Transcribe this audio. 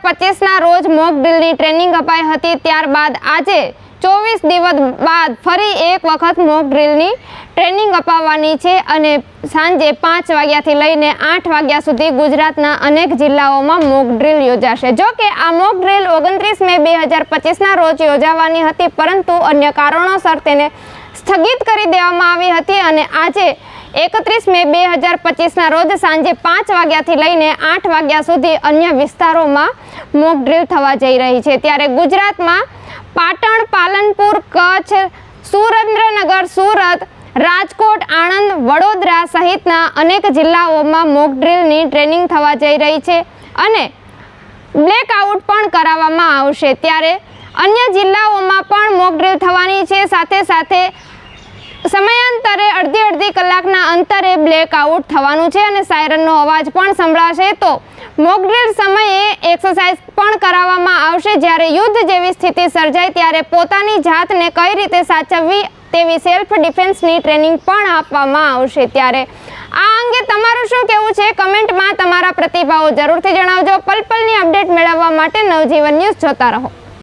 2025ના રોજ mock ડ્રીલની training અપાઈ હતી। ત્યારબાદ આજે 24 દિવસ બાદ ફરી એક વખત મોક ડ્રીલની ટ્રેનિંગ અપાવવાની છે અને સાંજે 5 વાગ્યાથી લઈને 8 વાગ્યા સુધી ગુજરાતના અનેક જિલ્લાઓમાં મોક ડ્રીલ યોજાશે। જો કે આ મોક ડ્રીલ 29 મે 2025ના રોજ યોજાવાની હતી, પરંતુ અન્ય કારણોસર તેને સ્થગિત કરી દેવામાં આવી હતી અને આજે 31 મે 2025ના રોજ સાંજે 5 વાગ્યાથી લઈને 8 વાગ્યા સુધી અન્ય વિસ્તારોમાં મોક ડ્રીલ થવા જઈ રહી છે। ત્યારે ગુજરાતમાં પાટણ, પાલનપુર, કચ્છ, સુરેન્દ્રનગર, સુરત, રાજકોટ, આણંદ, વડોદરા સહિતના અનેક જિલ્લાઓમાં મોક ડ્રીલની ટ્રેનિંગ થવા જઈ રહી છે અને બ્લેકઆઉટ પણ કરાવવામાં આવશે। ત્યારે અન્ય જિલ્લાઓમાં પણ મોક ડ્રીલ થવાની છે। સાથે સાથે સમયાંતરે અડધી કલાકના અંતરે બ્લેકઆઉટ થવાનું છે અને સાયરનનો અવાજ પણ સંભળાશે। તો મોક ડ્રીલ સમયે એક્સરસાઇઝ પણ કરાવવામાં આવશે। જ્યારે યુદ્ધ જેવી સ્થિતિ સર્જાય ત્યારે પોતાની જાતને કઈ રીતે સાચવવી તેવી સેલ્ફ ડિફેન્સની ટ્રેનિંગ પણ આપવામાં આવશે। ત્યારે આ અંગે તમારું શું કહેવું છે? કમેન્ટમાં તમારા પ્રતિભાવો જરૂરથી જણાવજો। પલ પલની અપડેટ મેળવવા માટે નવજીવન ન્યૂઝ જોતા રહો।